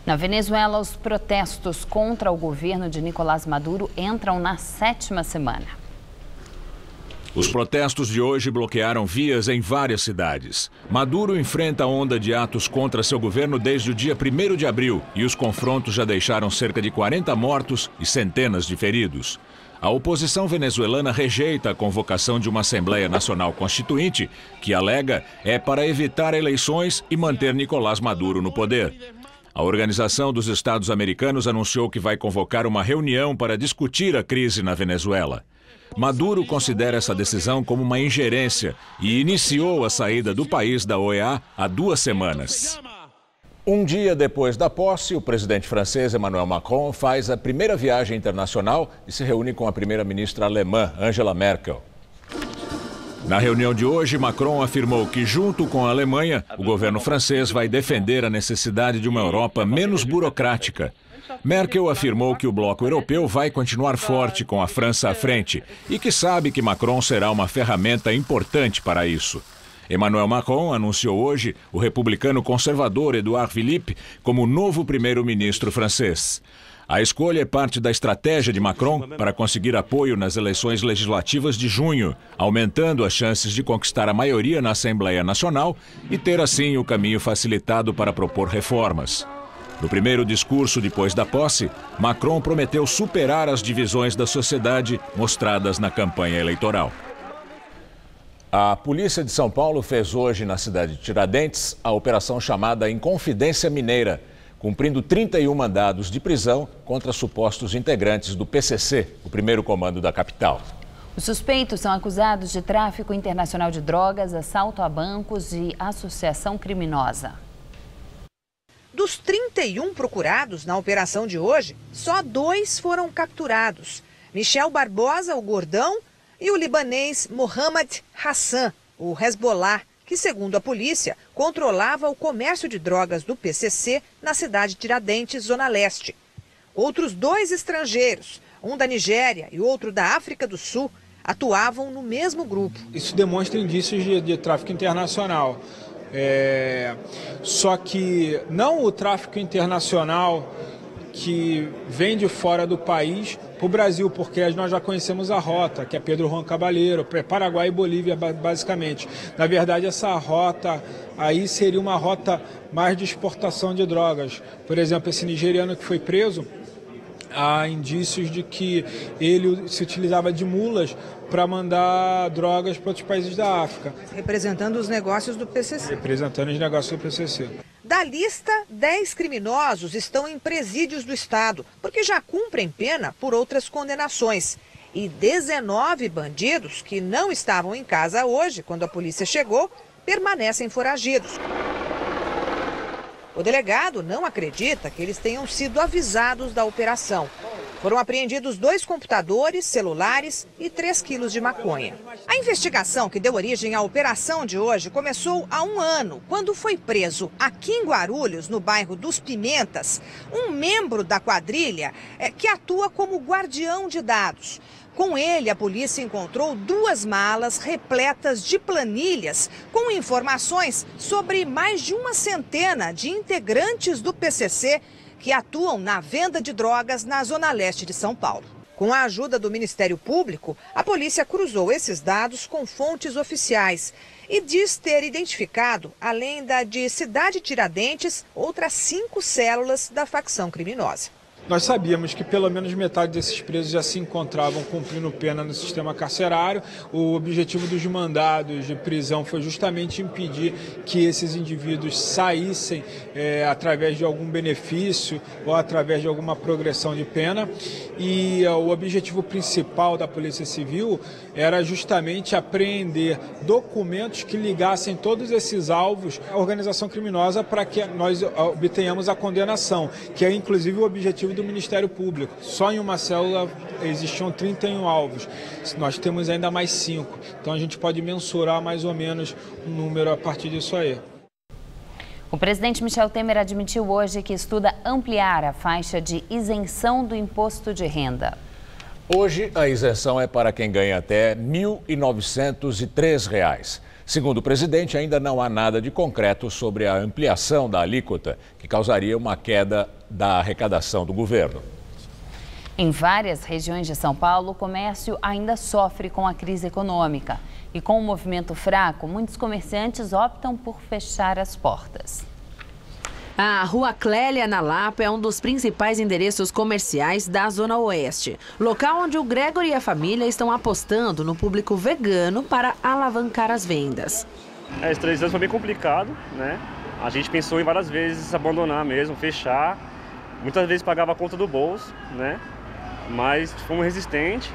Na Venezuela, os protestos contra o governo de Nicolás Maduro entram na 7ª semana. Os protestos de hoje bloquearam vias em várias cidades. Maduro enfrenta a onda de atos contra seu governo desde o dia 1º de abril e os confrontos já deixaram cerca de 40 mortos e centenas de feridos. A oposição venezuelana rejeita a convocação de uma Assembleia Nacional Constituinte, que alega é para evitar eleições e manter Nicolás Maduro no poder. A Organização dos Estados Americanos anunciou que vai convocar uma reunião para discutir a crise na Venezuela. Maduro considera essa decisão como uma ingerência e iniciou a saída do país da OEA há 2 semanas. Um dia depois da posse, o presidente francês Emmanuel Macron faz a primeira viagem internacional e se reúne com a primeira-ministra alemã, Angela Merkel. Na reunião de hoje, Macron afirmou que, junto com a Alemanha, o governo francês vai defender a necessidade de uma Europa menos burocrática. Merkel afirmou que o bloco europeu vai continuar forte com a França à frente e que sabe que Macron será uma ferramenta importante para isso. Emmanuel Macron anunciou hoje o republicano conservador Édouard Philippe como novo primeiro-ministro francês. A escolha é parte da estratégia de Macron para conseguir apoio nas eleições legislativas de junho, aumentando as chances de conquistar a maioria na Assembleia Nacional e ter assim o caminho facilitado para propor reformas. No primeiro discurso depois da posse, Macron prometeu superar as divisões da sociedade mostradas na campanha eleitoral. A polícia de São Paulo fez hoje na cidade de Tiradentes a operação chamada Inconfidência Mineira, cumprindo 31 mandados de prisão contra supostos integrantes do PCC, o primeiro comando da capital. Os suspeitos são acusados de tráfico internacional de drogas, assalto a bancos e associação criminosa. Dos 31 procurados na operação de hoje, só 2 foram capturados. Michel Barbosa, o Gordão, e o libanês Mohamed Hassan, o Hezbollah, que, segundo a polícia, controlava o comércio de drogas do PCC na cidade de Tiradentes, Zona Leste. Outros 2 estrangeiros, um da Nigéria e outro da África do Sul, atuavam no mesmo grupo. Isso demonstra indícios de tráfico internacional. Só que não o tráfico internacional que vem de fora do país para o Brasil, porque nós já conhecemos a rota, que é Pedro Juan Caballero, Paraguai e Bolívia, basicamente. Na verdade, essa rota aí seria uma rota mais de exportação de drogas. Por exemplo, esse nigeriano que foi preso, há indícios de que ele se utilizava de mulas para mandar drogas para outros países da África. Representando os negócios do PCC. Representando os negócios do PCC. Da lista, 10 criminosos estão em presídios do estado, porque já cumprem pena por outras condenações. E 19 bandidos que não estavam em casa hoje, quando a polícia chegou, permanecem foragidos. O delegado não acredita que eles tenham sido avisados da operação. Foram apreendidos 2 computadores, celulares e 3 quilos de maconha. A investigação que deu origem à operação de hoje começou há 1 ano, quando foi preso aqui em Guarulhos, no bairro dos Pimentas, um membro da quadrilha que atua como guardião de dados. Com ele, a polícia encontrou 2 malas repletas de planilhas com informações sobre mais de 100 de integrantes do PCC que atuam na venda de drogas na zona leste de São Paulo. Com a ajuda do Ministério Público, a polícia cruzou esses dados com fontes oficiais e diz ter identificado, além da de Cidade Tiradentes, outras 5 células da facção criminosa. Nós sabíamos que pelo menos metade desses presos já se encontravam cumprindo pena no sistema carcerário. O objetivo dos mandados de prisão foi justamente impedir que esses indivíduos saíssem através de algum benefício ou através de alguma progressão de pena. E o objetivo principal da Polícia Civil era justamente apreender documentos que ligassem todos esses alvos à organização criminosa para que nós obtenhamos a condenação, que é inclusive o objetivo do Ministério Público. Só em uma célula existiam 31 alvos. Nós temos ainda mais 5. Então a gente pode mensurar mais ou menos um número a partir disso aí. O presidente Michel Temer admitiu hoje que estuda ampliar a faixa de isenção do imposto de renda. Hoje, a isenção é para quem ganha até R$ 1.903. Segundo o presidente, ainda não há nada de concreto sobre a ampliação da alíquota, que causaria uma queda da arrecadação do governo. Em várias regiões de São Paulo, o comércio ainda sofre com a crise econômica. E com o movimento fraco, muitos comerciantes optam por fechar as portas. A Rua Clélia, na Lapa, é um dos principais endereços comerciais da Zona Oeste. Local onde o Gregory e a família estão apostando no público vegano para alavancar as vendas. Esses 3 anos foi bem complicado, né? A gente pensou em várias vezes abandonar mesmo, fechar. Muitas vezes pagava a conta do bolso, né? Mas fomos resistentes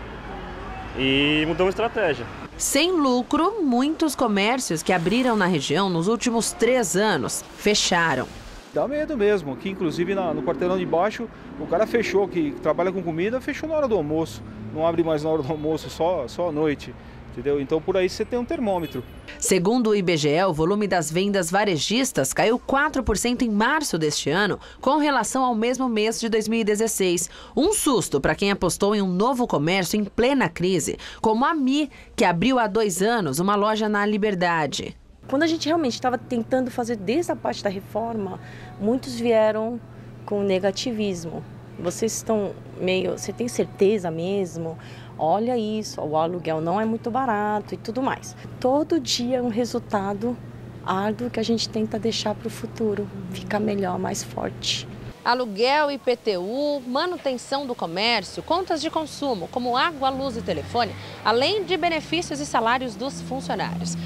e mudamos a estratégia. Sem lucro, muitos comércios que abriram na região nos últimos 3 anos fecharam. Dá medo mesmo, que inclusive no quarteirão de baixo o cara fechou, que trabalha com comida, fechou na hora do almoço. Não abre mais na hora do almoço, só à noite, entendeu? Então por aí você tem um termômetro. Segundo o IBGE, o volume das vendas varejistas caiu 4% em março deste ano, com relação ao mesmo mês de 2016. Um susto para quem apostou em um novo comércio em plena crise, como a Mi, que abriu há 2 anos uma loja na Liberdade. Quando a gente realmente estava tentando fazer desde a parte da reforma, muitos vieram com negativismo. Vocês estão meio... Você tem certeza mesmo? Olha isso, o aluguel não é muito barato e tudo mais. Todo dia é um resultado árduo que a gente tenta deixar para o futuro, ficar melhor, mais forte. Aluguel, IPTU, manutenção do comércio, contas de consumo, como água, luz e telefone, além de benefícios e salários dos funcionários.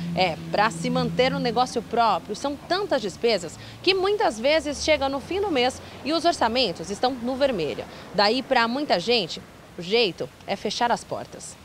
Para se manter um negócio próprio, são tantas despesas que muitas vezes chega no fim do mês e os orçamentos estão no vermelho. Daí, para muita gente, o jeito é fechar as portas.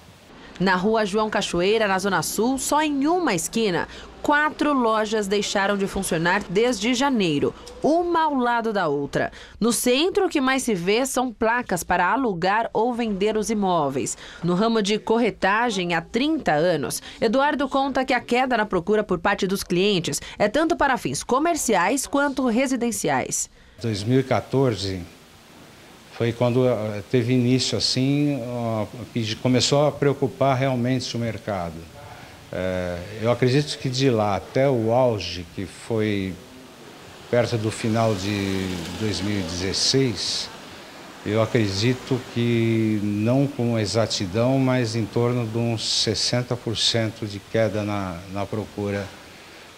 Na Rua João Cachoeira, na Zona Sul, só em uma esquina, 4 lojas deixaram de funcionar desde janeiro, uma ao lado da outra. No centro, o que mais se vê são placas para alugar ou vender os imóveis. No ramo de corretagem, há 30 anos, Eduardo conta que a queda na procura por parte dos clientes é tanto para fins comerciais quanto residenciais. 2014... foi quando teve início assim, que começou a preocupar realmente o mercado. Eu acredito que de lá até o auge, que foi perto do final de 2016, Eu acredito que não com exatidão, mas em torno de uns 60% de queda na procura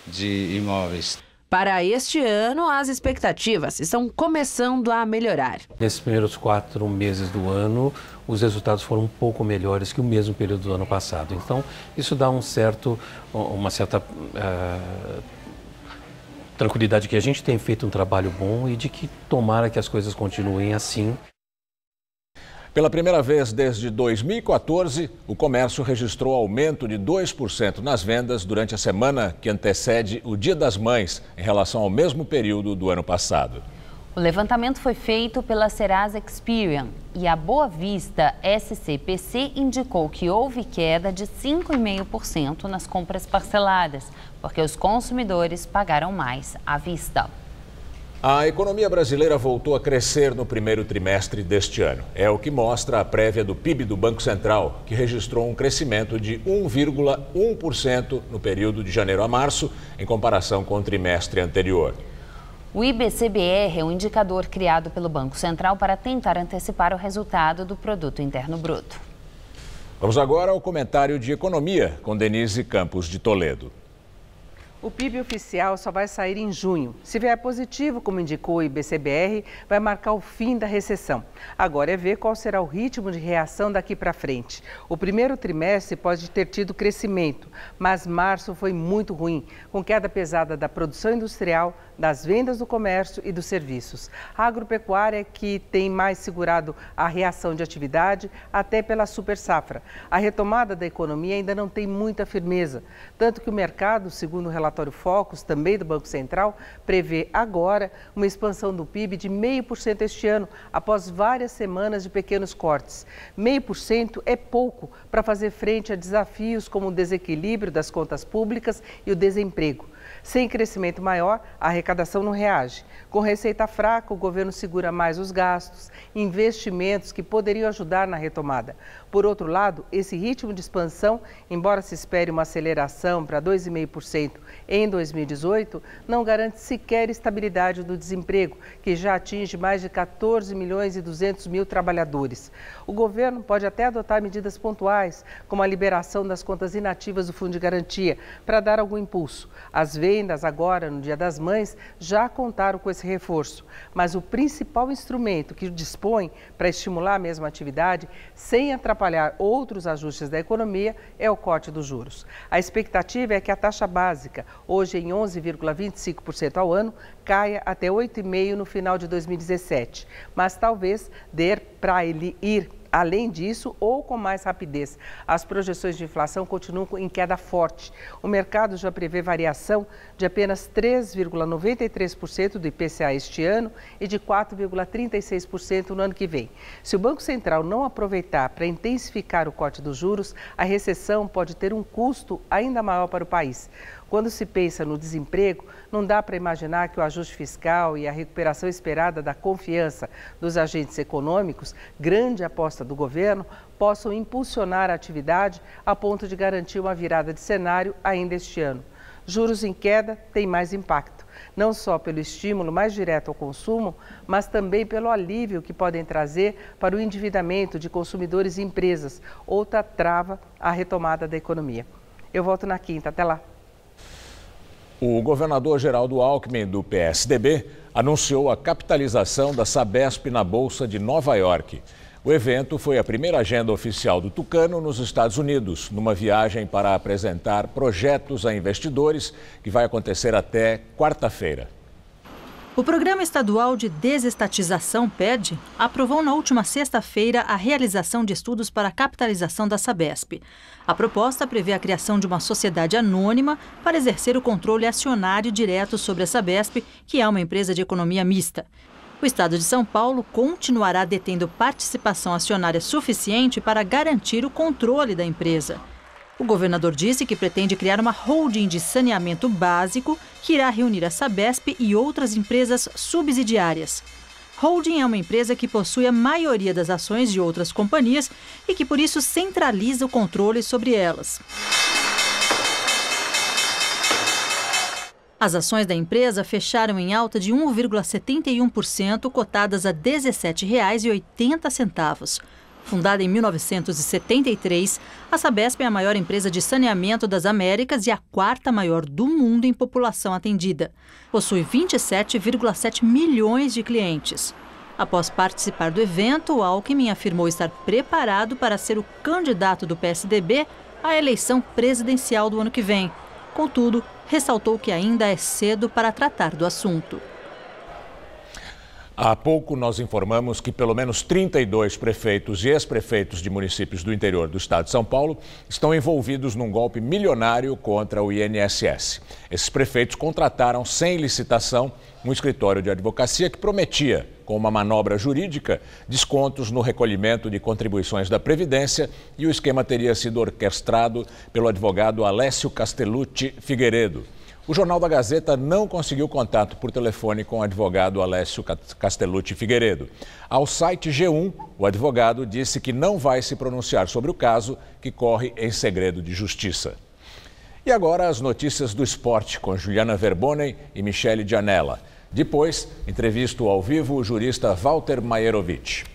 de imóveis. Para este ano, as expectativas estão começando a melhorar. Nesses primeiros 4 meses do ano, os resultados foram um pouco melhores que o mesmo período do ano passado. Então, isso dá uma certa tranquilidade que a gente tem feito um trabalho bom e de que tomara que as coisas continuem assim. Pela primeira vez desde 2014, o comércio registrou aumento de 2% nas vendas durante a semana que antecede o Dia das Mães, em relação ao mesmo período do ano passado. O levantamento foi feito pela Serasa Experian e a Boa Vista SCPC indicou que houve queda de 5,5% nas compras parceladas, porque os consumidores pagaram mais à vista. A economia brasileira voltou a crescer no primeiro trimestre deste ano. É o que mostra a prévia do PIB do Banco Central, que registrou um crescimento de 1,1% no período de janeiro a março, em comparação com o trimestre anterior. O IBCBR é um indicador criado pelo Banco Central para tentar antecipar o resultado do Produto Interno Bruto. Vamos agora ao comentário de economia com Denise Campos de Toledo. O PIB oficial só vai sair em junho. Se vier positivo, como indicou o IBCBR, vai marcar o fim da recessão. Agora é ver qual será o ritmo de reação daqui para frente. O primeiro trimestre pode ter tido crescimento, mas março foi muito ruim, com queda pesada da produção industrial, das vendas do comércio e dos serviços. A agropecuária que tem mais segurado a reação de atividade, até pela super safra. A retomada da economia ainda não tem muita firmeza, tanto que o mercado, segundo o relatório Focus, também do Banco Central, prevê agora uma expansão do PIB de 0,5% este ano, após várias semanas de pequenos cortes. 0,5% é pouco para fazer frente a desafios como o desequilíbrio das contas públicas e o desemprego. Sem crescimento maior, a arrecadação não reage. Com receita fraca, o governo segura mais os gastos, investimentos que poderiam ajudar na retomada. Por outro lado, esse ritmo de expansão, embora se espere uma aceleração para 2,5% em 2018, não garante sequer estabilidade do desemprego, que já atinge mais de 14 milhões e 200 mil trabalhadores. O governo pode até adotar medidas pontuais, como a liberação das contas inativas do Fundo de Garantia, para dar algum impulso. As vendas agora, no Dia das Mães, já contaram com esse reforço. Mas o principal instrumento que dispõe para estimular a mesma atividade, sem atrapalhar outros ajustes da economia, é o corte dos juros. A expectativa é que a taxa básica, hoje em 11,25% ao ano, caia até 8,5% no final de 2017. Mas talvez dê para ele ir além disso ou com mais rapidez. As projeções de inflação continuam em queda forte. O mercado já prevê variação de apenas 3,93% do IPCA este ano e de 4,36% no ano que vem. Se o Banco Central não aproveitar para intensificar o corte dos juros, a recessão pode ter um custo ainda maior para o país. Quando se pensa no desemprego, não dá para imaginar que o ajuste fiscal e a recuperação esperada da confiança dos agentes econômicos, grande aposta do governo, possam impulsionar a atividade a ponto de garantir uma virada de cenário ainda este ano. Juros em queda têm mais impacto, não só pelo estímulo mais direto ao consumo, mas também pelo alívio que podem trazer para o endividamento de consumidores e empresas, outra trava à retomada da economia. Eu volto na quinta, até lá. O governador Geraldo Alckmin, do PSDB, anunciou a capitalização da Sabesp na Bolsa de Nova York. O evento foi a primeira agenda oficial do tucano nos Estados Unidos, numa viagem para apresentar projetos a investidores, que vai acontecer até quarta-feira. O Programa Estadual de Desestatização, PED, aprovou na última sexta-feira a realização de estudos para a capitalização da Sabesp. A proposta prevê a criação de uma sociedade anônima para exercer o controle acionário direto sobre a Sabesp, que é uma empresa de economia mista. O Estado de São Paulo continuará detendo participação acionária suficiente para garantir o controle da empresa. O governador disse que pretende criar uma holding de saneamento básico que irá reunir a Sabesp e outras empresas subsidiárias. Holding é uma empresa que possui a maioria das ações de outras companhias e que, por isso, centraliza o controle sobre elas. As ações da empresa fecharam em alta de 1,71%, cotadas a R$ 17,80. Fundada em 1973, a Sabesp é a maior empresa de saneamento das Américas e a quarta maior do mundo em população atendida. Possui 27,7 milhões de clientes. Após participar do evento, Alckmin afirmou estar preparado para ser o candidato do PSDB à eleição presidencial do ano que vem. Contudo, ressaltou que ainda é cedo para tratar do assunto. Há pouco nós informamos que pelo menos 32 prefeitos e ex-prefeitos de municípios do interior do estado de São Paulo estão envolvidos num golpe milionário contra o INSS. Esses prefeitos contrataram sem licitação um escritório de advocacia que prometia, com uma manobra jurídica, descontos no recolhimento de contribuições da Previdência, e o esquema teria sido orquestrado pelo advogado Alessio Castellucci Figueiredo. O Jornal da Gazeta não conseguiu contato por telefone com o advogado Alessio Castellucci Figueiredo. Ao site G1, o advogado disse que não vai se pronunciar sobre o caso, que corre em segredo de justiça. E agora as notícias do esporte com Juliana Verbonen e Michele Gianella. Depois, entrevisto ao vivo o jurista Walter Maierovitch.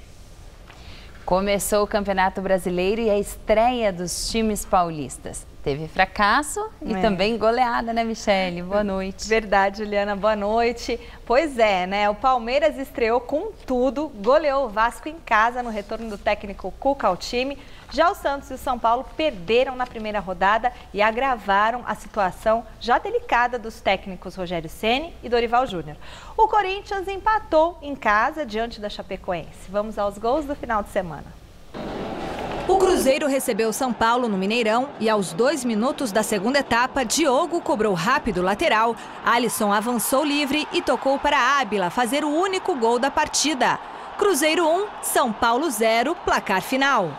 Começou o Campeonato Brasileiro e a estreia dos times paulistas. Teve fracasso e também goleada, né, Michele? Boa noite. Verdade, Juliana, boa noite. Pois é, né? O Palmeiras estreou com tudo, goleou o Vasco em casa no retorno do técnico Cuca ao time. Já o Santos e o São Paulo perderam na primeira rodada e agravaram a situação já delicada dos técnicos Rogério Ceni e Dorival Júnior. O Corinthians empatou em casa diante da Chapecoense. Vamos aos gols do final de semana. O Cruzeiro recebeu o São Paulo no Mineirão e aos 2 minutos da segunda etapa, Diogo cobrou rápido lateral, Alisson avançou livre e tocou para Ábila fazer o único gol da partida. Cruzeiro 1, São Paulo 0, placar final.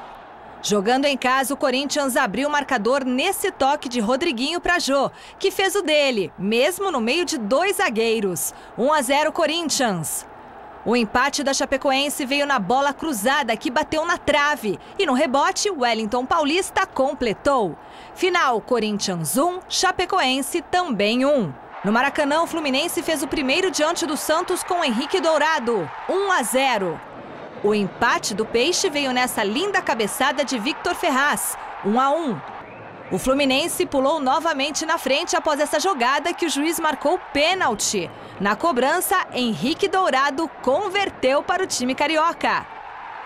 Jogando em casa, o Corinthians abriu o marcador nesse toque de Rodriguinho para Jô, que fez o dele, mesmo no meio de 2 zagueiros. 1-0 Corinthians. O empate da Chapecoense veio na bola cruzada que bateu na trave e no rebote Wellington Paulista completou. Final, Corinthians 1, Chapecoense também 1. No Maracanã, o Fluminense fez o primeiro diante do Santos com Henrique Dourado, 1-0. O empate do Peixe veio nessa linda cabeçada de Victor Ferraz, 1-1. O Fluminense pulou novamente na frente após essa jogada que o juiz marcou pênalti. Na cobrança, Henrique Dourado converteu para o time carioca.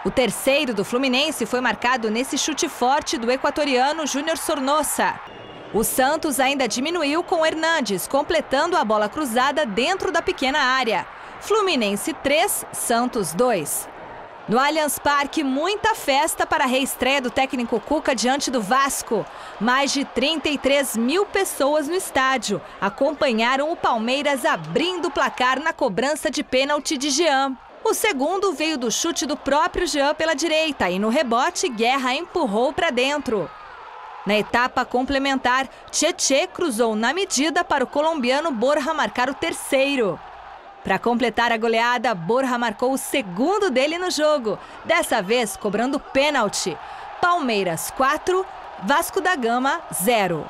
O terceiro do Fluminense foi marcado nesse chute forte do equatoriano Júnior Sornosa. O Santos ainda diminuiu com Hernandes, completando a bola cruzada dentro da pequena área. Fluminense 3, Santos 2. No Allianz Parque, muita festa para a reestreia do técnico Cuca diante do Vasco. Mais de 33 mil pessoas no estádio acompanharam o Palmeiras abrindo o placar na cobrança de pênalti de Jean. O segundo veio do chute do próprio Jean pela direita e no rebote, Guerra empurrou para dentro. Na etapa complementar, Tchê cruzou na medida para o colombiano Borja marcar o terceiro. Para completar a goleada, Borja marcou o segundo dele no jogo, dessa vez cobrando pênalti. Palmeiras 4, Vasco da Gama 0.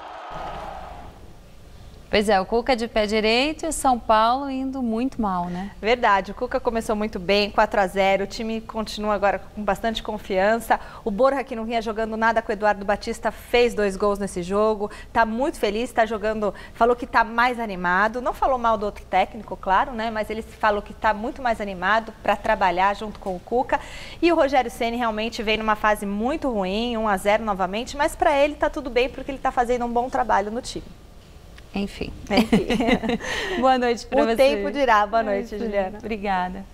Pois é, o Cuca de pé direito e o São Paulo indo muito mal, né? Verdade, o Cuca começou muito bem, 4-0, o time continua agora com bastante confiança. O Borja, que não vinha jogando nada com o Eduardo Batista, fez 2 gols nesse jogo, tá muito feliz, tá jogando, falou que tá mais animado, não falou mal do outro técnico, claro, né? Mas ele falou que tá muito mais animado para trabalhar junto com o Cuca. E o Rogério Ceni realmente veio numa fase muito ruim, 1-0 novamente, mas para ele tá tudo bem porque ele tá fazendo um bom trabalho no time. Enfim. Boa noite para você. O tempo dirá. Boa noite, Juliana. Obrigada.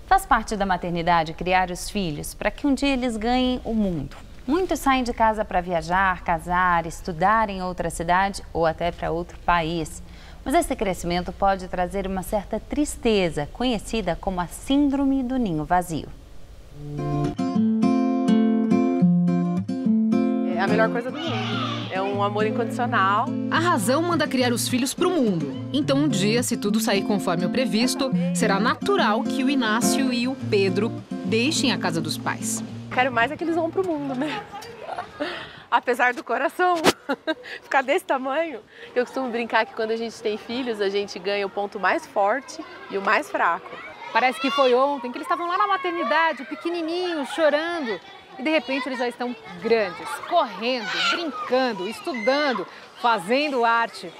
Faz parte da maternidade criar os filhos para que um dia eles ganhem o mundo. Muitos saem de casa para viajar, casar, estudar em outra cidade ou até para outro país. Mas esse crescimento pode trazer uma certa tristeza, conhecida como a síndrome do ninho vazio. É a melhor coisa do mundo. É um amor incondicional. A razão manda criar os filhos para o mundo. Então, um dia, se tudo sair conforme o previsto, será natural que o Inácio e o Pedro deixem a casa dos pais. Quero mais é que eles vão para o mundo, né? apesar do coração ficar desse tamanho. Eu costumo brincar que quando a gente tem filhos, a gente ganha o ponto mais forte e o mais fraco. Parece que foi ontem que eles estavam lá na maternidade, pequenininhos, chorando. E de repente eles já estão grandes, correndo, brincando, estudando, fazendo arte.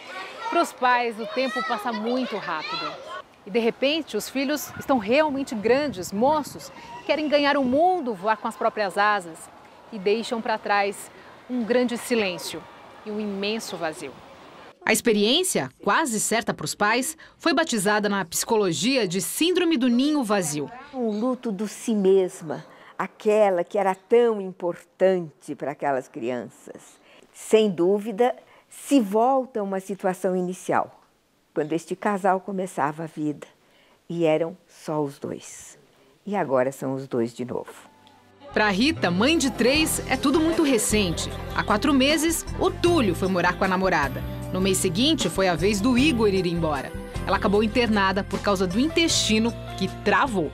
Para os pais, o tempo passa muito rápido. E de repente os filhos estão realmente grandes, moços, querem ganhar o mundo, voar com as próprias asas. E deixam para trás um grande silêncio e um imenso vazio. A experiência, quase certa para os pais, foi batizada na psicologia de Síndrome do Ninho Vazio. Um luto do si mesma, aquela que era tão importante para aquelas crianças. Sem dúvida, se volta a uma situação inicial, quando este casal começava a vida e eram só os dois. E agora são os dois de novo. Para Rita, mãe de 3, é tudo muito recente. Há 4 meses, o Túlio foi morar com a namorada. No mês seguinte, foi a vez do Igor ir embora. Ela acabou internada por causa do intestino que travou.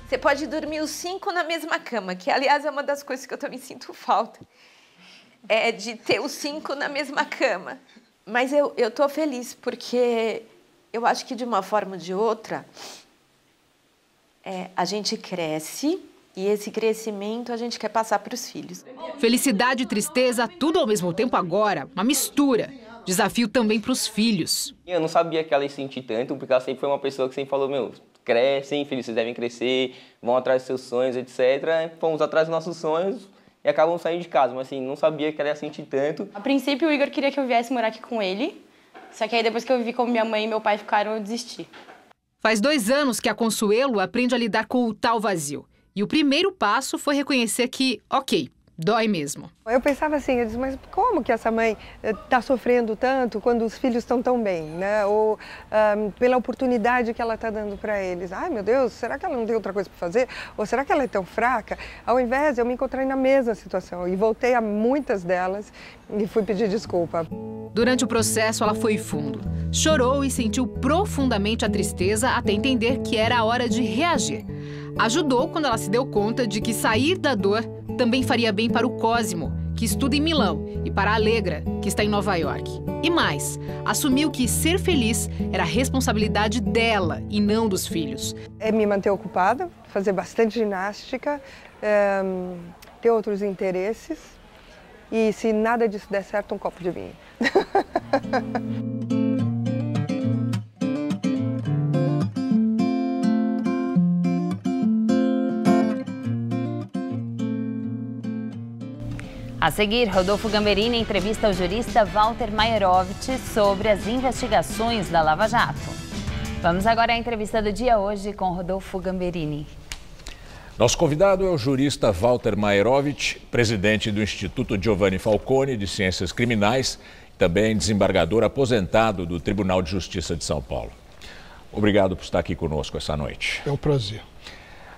Você pode dormir os 5 na mesma cama, que aliás é uma das coisas que eu também sinto falta. É de ter os 5 na mesma cama. Mas eu tô feliz porque eu acho que de uma forma ou de outra a gente cresce e esse crescimento a gente quer passar para os filhos. Felicidade e tristeza, tudo ao mesmo tempo agora, uma mistura. Desafio também para os filhos. Eu não sabia que ela ia sentir tanto, porque ela sempre foi uma pessoa que sempre falou, meu, crescem, filhos, vocês devem crescer, vão atrás dos seus sonhos, etc. Fomos atrás dos nossos sonhos e acabam saindo de casa, mas assim, não sabia que ela ia sentir tanto. A princípio, o Igor queria que eu viesse morar aqui com ele, só que aí depois que eu vi como minha mãe e meu pai ficaram, eu desisti. Faz 2 anos que a Consuelo aprende a lidar com o tal vazio. E o primeiro passo foi reconhecer que, ok, dói mesmo. Eu pensava assim, eu disse, mas como que essa mãe está sofrendo tanto quando os filhos estão tão bem, né? Ou pela oportunidade que ela está dando para eles. Ai, meu Deus, será que ela não tem outra coisa para fazer? Ou será que ela é tão fraca? Ao invés, eu me encontrei na mesma situação e voltei a muitas delas e fui pedir desculpa. Durante o processo, ela foi fundo. Chorou e sentiu profundamente a tristeza até entender que era a hora de reagir. Ajudou quando ela se deu conta de que sair da dor também faria bem para o Cosimo, que estuda em Milão, e para a Alegra, que está em Nova York. E mais, assumiu que ser feliz era responsabilidade dela e não dos filhos. É me manter ocupada, fazer bastante ginástica, ter outros interesses e, se nada disso der certo, um copo de vinho. A seguir, Rodolfo Gamberini entrevista o jurista Walter Maierovitch sobre as investigações da Lava Jato. Vamos agora à entrevista do dia hoje com Rodolfo Gamberini. Nosso convidado é o jurista Walter Maierovitch, presidente do Instituto Giovanni Falcone de Ciências Criminais, também desembargador aposentado do Tribunal de Justiça de São Paulo. Obrigado por estar aqui conosco essa noite. É um prazer.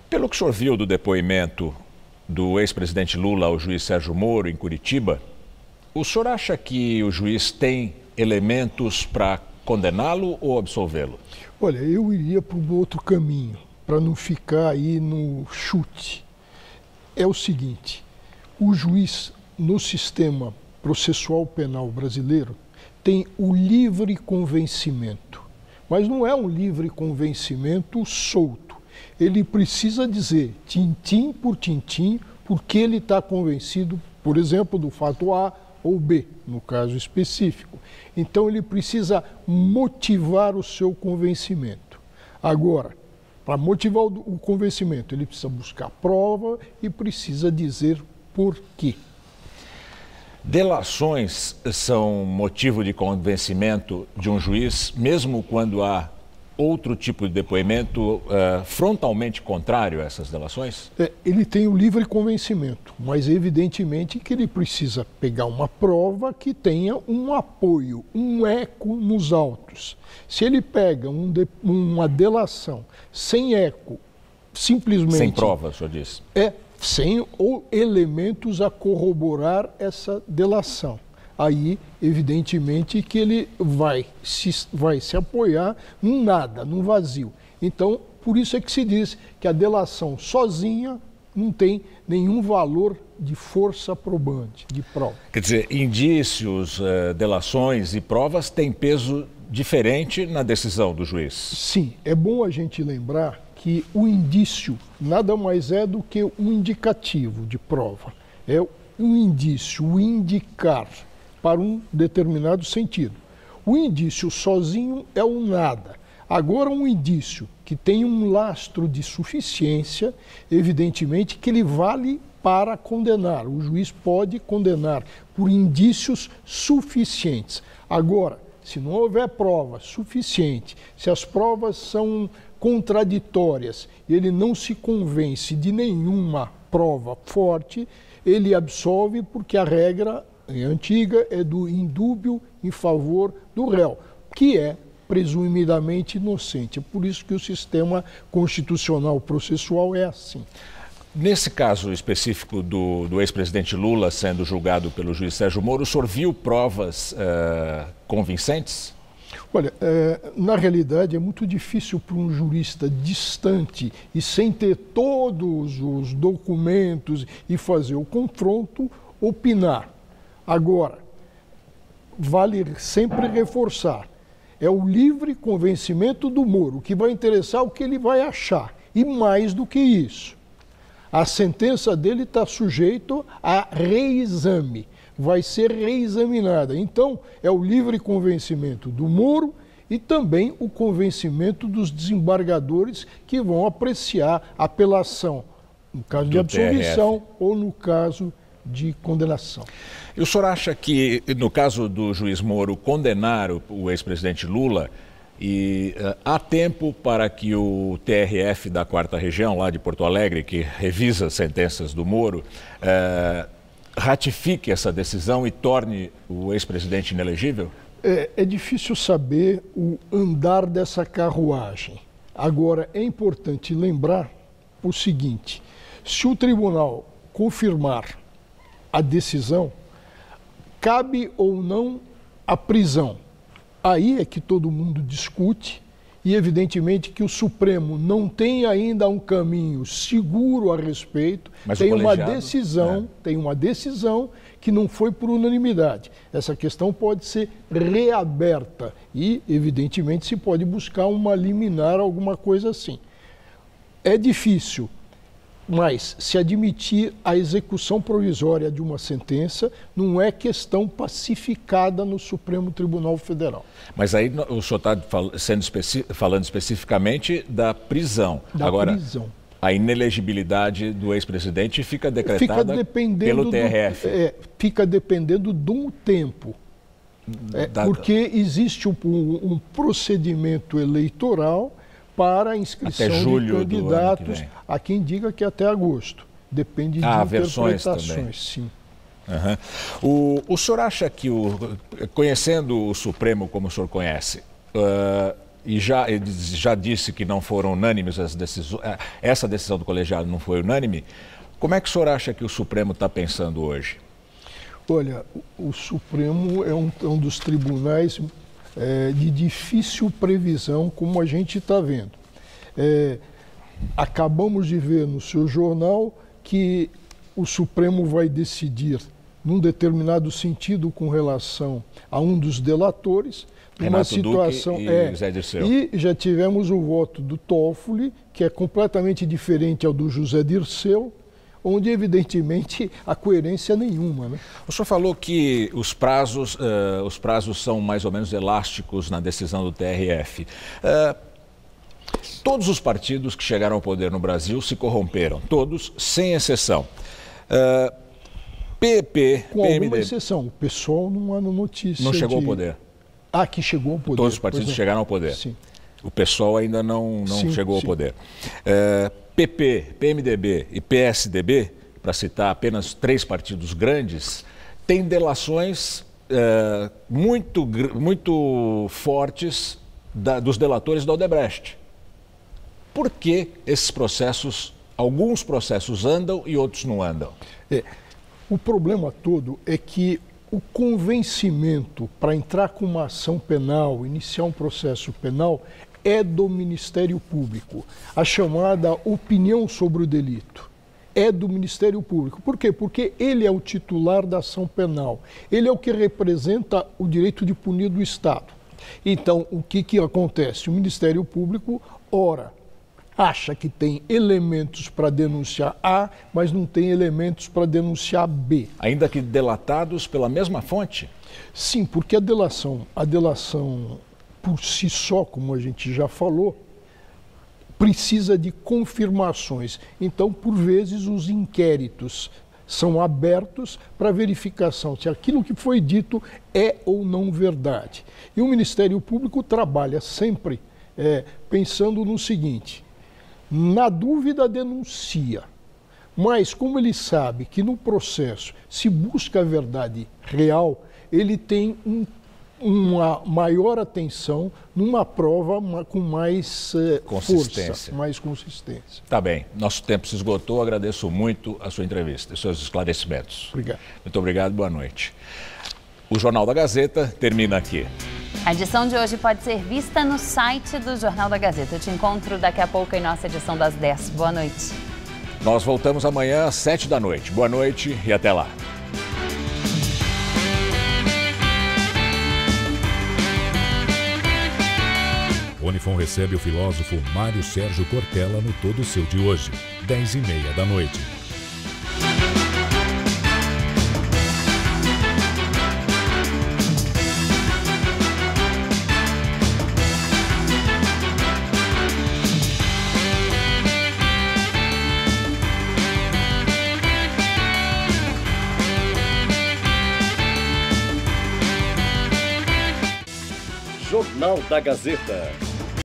Pelo que o senhor viu do depoimento do ex-presidente Lula ao juiz Sérgio Moro, em Curitiba, o senhor acha que o juiz tem elementos para condená-lo ou absolvê-lo? Olha, eu iria para um outro caminho, para não ficar aí no chute. É o seguinte, o juiz, no sistema processual penal brasileiro, tem o livre convencimento, mas não é um livre convencimento solto. Ele precisa dizer, tintim por tintim, porque ele está convencido, por exemplo, do fato A ou B, no caso específico. Então, ele precisa motivar o seu convencimento. Agora, para motivar o convencimento, ele precisa buscar prova e precisa dizer por quê. Delações são motivo de convencimento de um juiz, mesmo quando há outro tipo de depoimento frontalmente contrário a essas delações? Ele tem o livre convencimento, mas evidentemente que ele precisa pegar uma prova que tenha um apoio, um eco nos autos. Se ele pega uma delação sem eco, simplesmente... Sem prova, o senhor disse? Sem ou elementos a corroborar essa delação. Aí, evidentemente, que ele vai se apoiar num nada, num vazio. Então, por isso é que se diz que a delação sozinha não tem nenhum valor de força probante, de prova. Quer dizer, indícios, delações e provas têm peso diferente na decisão do juiz? Sim, é bom a gente lembrar que o indício nada mais é do que um indicativo de prova. É um indício, o indicar para um determinado sentido. O indício sozinho é o nada. Agora, um indício que tem um lastro de suficiência, evidentemente que ele vale para condenar. O juiz pode condenar por indícios suficientes. Agora, se não houver prova suficiente, se as provas são contraditórias, ele não se convence de nenhuma prova forte, ele absolve porque a regra antiga é do indúbio em favor do réu, que é presumidamente inocente. É por isso que o sistema constitucional processual é assim. Nesse caso específico do ex-presidente Lula sendo julgado pelo juiz Sérgio Moro, o senhor viu provas convincentes? Olha, na realidade é muito difícil para um jurista distante e sem ter todos os documentos e fazer o confronto, opinar. Agora, vale sempre reforçar, é o livre convencimento do Moro, o que vai interessar o que ele vai achar, e mais do que isso. A sentença dele está sujeita a reexame, vai ser reexaminada. Então, é o livre convencimento do Moro e também o convencimento dos desembargadores que vão apreciar a apelação, no caso de absolvição ou no caso de condenação. E o senhor acha que, no caso do juiz Moro condenar o ex-presidente Lula, há tempo para que o TRF da 4ª Região, lá de Porto Alegre, que revisa as sentenças do Moro, ratifique essa decisão e torne o ex-presidente inelegível? É difícil saber o andar dessa carruagem. Agora, é importante lembrar o seguinte, se o tribunal confirmar a decisão, cabe ou não a prisão. Aí é que todo mundo discute e evidentemente que o Supremo não tem ainda um caminho seguro a respeito, tem uma decisão que não foi por unanimidade. Essa questão pode ser reaberta e evidentemente se pode buscar uma liminar, alguma coisa assim. É difícil, mas se admitir a execução provisória de uma sentença, não é questão pacificada no Supremo Tribunal Federal. Mas aí o senhor está falando especificamente da prisão. Agora, a inelegibilidade do ex-presidente fica decretada pelo TRF. Fica dependendo do tempo. Porque existe um procedimento eleitoral para a inscrição de candidatos, há quem diga que até agosto. Depende de interpretações, sim. O senhor acha que, conhecendo o Supremo como o senhor conhece, e já disse que não foram unânimes as decisões, essa decisão do colegiado não foi unânime, como é que o senhor acha que o Supremo está pensando hoje? Olha, o Supremo é um dos tribunais de difícil previsão, como a gente está vendo. Acabamos de ver no seu jornal que o Supremo vai decidir num determinado sentido com relação a um dos delatores, numa situação Zé Dirceu. E já tivemos o voto do Toffoli, que é completamente diferente ao do José Dirceu, onde evidentemente a coerência nenhuma, né? O senhor falou que os prazos são mais ou menos elásticos na decisão do TRF. Todos os partidos que chegaram ao poder no Brasil se corromperam, todos, sem exceção. PP, com PMDB... alguma exceção, o PSOL não há notícia. Não chegou ao poder. Que chegou ao poder. Todos os partidos chegaram ao poder. Sim. O PSOL ainda não chegou ao poder. PP, PMDB e PSDB, para citar apenas 3 partidos grandes, têm delações muito fortes dos delatores da Odebrecht. Por que esses processos, alguns processos andam e outros não andam? O problema todo é que o convencimento para entrar com uma ação penal, iniciar um processo penal, é do Ministério Público, a chamada opinião sobre o delito. é do Ministério Público. Por quê? Porque ele é o titular da ação penal. Ele é o que representa o direito de punir do Estado. Então, o que acontece? O Ministério Público, ora, acha que tem elementos para denunciar A, mas não tem elementos para denunciar B. Ainda que delatados pela mesma fonte? Sim, porque a delação por si só, como a gente já falou, precisa de confirmações. Então, por vezes, os inquéritos são abertos para verificação se aquilo que foi dito é ou não verdade. E o Ministério Público trabalha sempre pensando no seguinte: na dúvida, denuncia. Mas, como ele sabe que no processo se busca a verdade real, ele tem uma maior atenção numa prova com mais força, mais consistência. Tá bem. Nosso tempo se esgotou. Agradeço muito a sua entrevista e seus esclarecimentos. Obrigado. Muito obrigado. Boa noite. O Jornal da Gazeta termina aqui. A edição de hoje pode ser vista no site do Jornal da Gazeta. Eu te encontro daqui a pouco em nossa edição das 10. Boa noite. Nós voltamos amanhã às 7 da noite. Boa noite e até lá. O Unifom recebe o filósofo Mário Sérgio Cortella no Todo Seu de hoje, 10h30 da noite. Jornal da Gazeta.